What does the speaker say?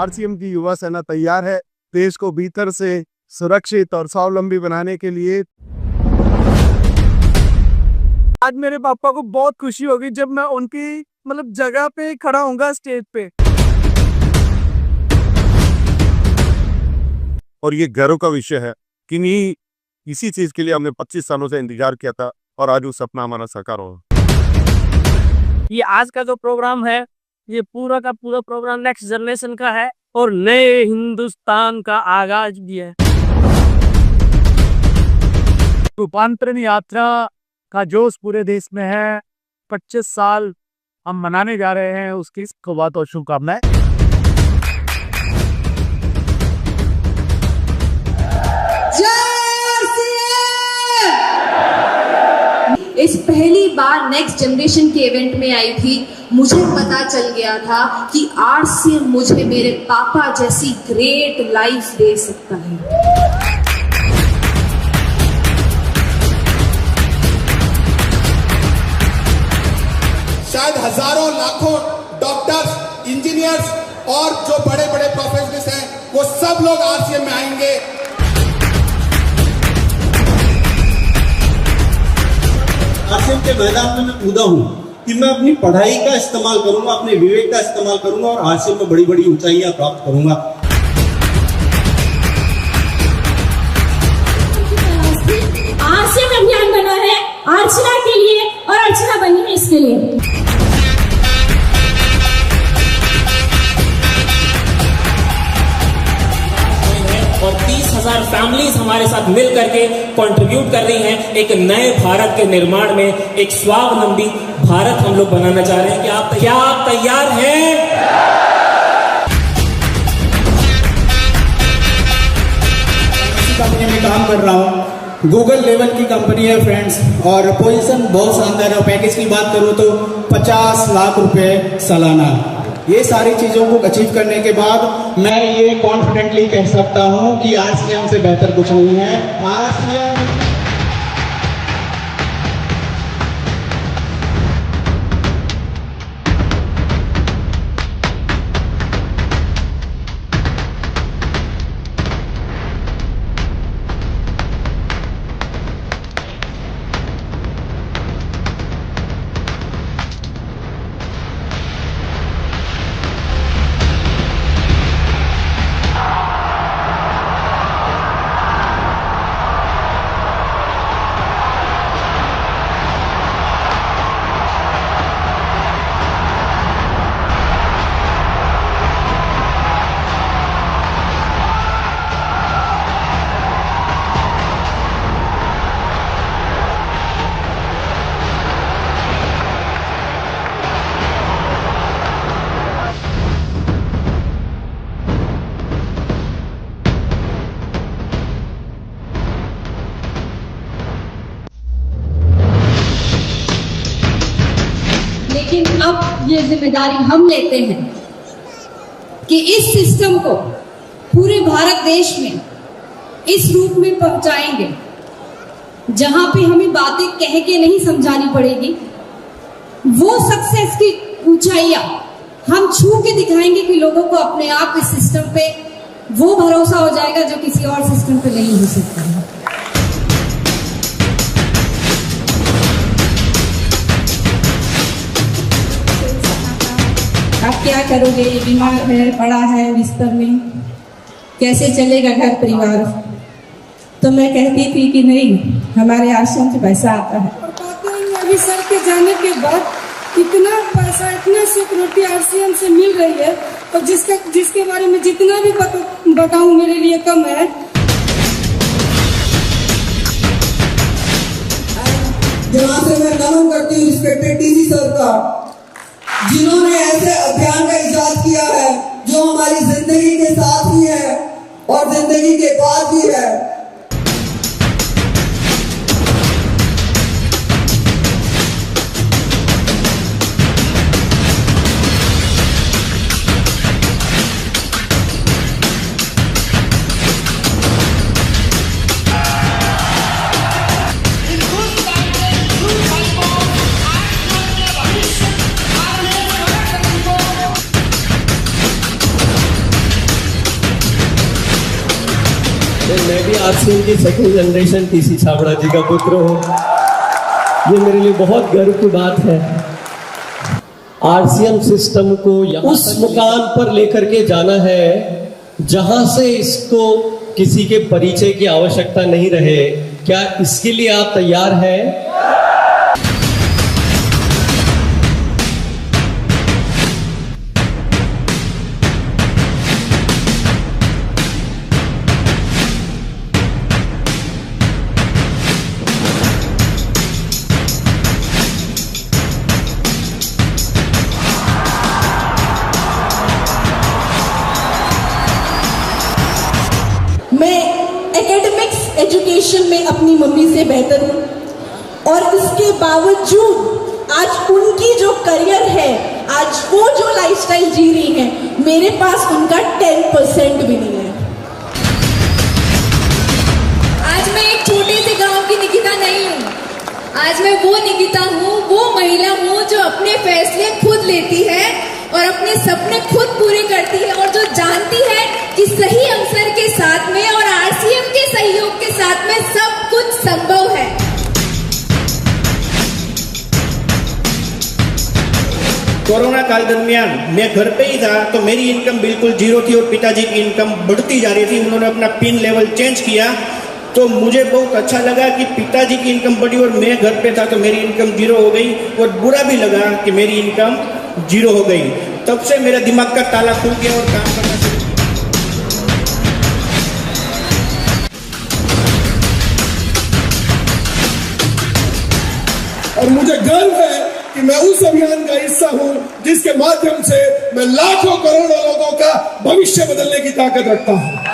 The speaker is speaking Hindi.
आरसीएम की युवा सेना तैयार है देश को भीतर से सुरक्षित और स्वावलंबी बनाने के लिए। आज मेरे पापा को बहुत खुशी होगी जब मैं उनकी जगह पे खड़ा होऊंगा स्टेज पे। और ये गर्व का विषय है कि नहीं, इसी चीज के लिए हमने 25 सालों से इंतजार किया था और आज वो सपना हमारा साकार होगा। ये आज का जो प्रोग्राम है ये पूरा का पूरा प्रोग्राम नेक्स्ट जनरेशन का है और नए हिंदुस्तान का आगाज भी है। रूपांतरण यात्रा का जोश पूरे देश में है। 25 साल हम मनाने जा रहे हैं, उसकी बहुत और शुभकामनाएं। इस पहली बार नेक्स्ट जनरेशन के इवेंट में आई थी, मुझे पता चल गया था कि आरसीएम मुझे मेरे पापा जैसी ग्रेट लाइफ दे सकता है। शायद हजारों लाखों डॉक्टर्स, इंजीनियर्स और जो बड़े बड़े प्रोफेशनल्स हैं वो सब लोग आरसीएम में आएंगे। आरसीएम के मैदान में मैं कूदा हूँ कि मैं अपनी पढ़ाई का इस्तेमाल करूंगा, अपने विवेक का इस्तेमाल करूंगा और आरसीएम में बड़ी बड़ी ऊंचाइयां प्राप्त करूंगा। आरसीएम अभियान बना है अर्चना के लिए और अर्चना बनी है इसके लिए। और 30,000 फैमिलीज हमारे साथ मिल करके कंट्रीब्यूट कर रही हैं एक नए भारत के निर्माण में। एक स्वावलंबी भारत हम लोग बनाना चाह रहे हैं। क्या आप तैयार हैं? कंपनी में काम कर रहा हूँ, गूगल लेवल की कंपनी है फ्रेंड्स, और पोजीशन बहुत शानदार है। पैकेज की बात करूँ तो 50 लाख रुपए सालाना। ये सारी चीजों को अचीव करने के बाद मैं ये कॉन्फिडेंटली कह सकता हूँ कि आरसीएम से बेहतर कुछ नहीं है। आरसीएम लेकिन अब ये जिम्मेदारी हम लेते हैं कि इस सिस्टम को पूरे भारत देश में इस रूप में पहुंचाएंगे जहां पे हमें बातें कह के नहीं समझानी पड़ेगी। वो सक्सेस की ऊंचाइयां हम छू के दिखाएंगे कि लोगों को अपने आप इस सिस्टम पे वो भरोसा हो जाएगा जो किसी और सिस्टम पे नहीं हो सकता है। आप क्या करोगे? बीमार है, पड़ा है बिस्तर में, कैसे चलेगा घर परिवार? तो मैं कहती थी कि नहीं, हमारे आश्रम से पैसा आता है। अभी सर के जाने के बाद इतना पैसा, इतना सिक्योरिटी आरसीएम से मिल रही है और जिसके बारे में जितना भी बताऊं मेरे लिए कम है। यहाँ से मैं नमन करती हूँ रिस्पेक्टेड डीसी सर का, जिन्होंने ऐसे अभियान का इजाद किया है जो हमारी जिंदगी के साथ भी है और जिंदगी के बाद भी है। भी आरसीएम की सेकंड जनरेशन टीसी छाबड़ा जी का पुत्र हूँ। ये मेरे लिए बहुत गर्व की बात है। आरसीएम सिस्टम को उस मुकाम पर लेकर के जाना है जहां से इसको किसी के परिचय की आवश्यकता नहीं रहे। क्या इसके लिए आप तैयार हैं? एजुकेशन में अपनी मम्मी से बेहतर हूँ और इसके बावजूद आज उनकी जो करियर है, आज वो जो लाइफस्टाइल जी रही है, मेरे पास उनका 10% भी नहीं है। आज मैं एक छोटे से गांव की निकिता नहीं हूँ, आज मैं वो निकिता हूँ, वो महिला हूँ जो अपने फैसले खुद लेती है और अपने सपने खुद पूरे करती है और जो जानती है कि सही अवसर के साथ में और आरसीएम के सहयोग के साथ में सब कुछ संभव है। कोरोना काल दरमियान मैं घर पे ही था तो मेरी इनकम बिल्कुल जीरो थी और पिताजी की इनकम बढ़ती जा रही थी। उन्होंने अपना पिन लेवल चेंज किया तो मुझे बहुत अच्छा लगा कि पिताजी की इनकम बढ़ी और मैं घर पे था तो मेरी इनकम जीरो हो गई और बुरा भी लगा कि मेरी इनकम जीरो हो गई। तब से मेरे दिमाग का ताला खुल गया और काम करना शुरू। और मुझे गर्व है कि मैं उस अभियान का हिस्सा हूं जिसके माध्यम से मैं लाखों करोड़ों लोगों का भविष्य बदलने की ताकत रखता हूं।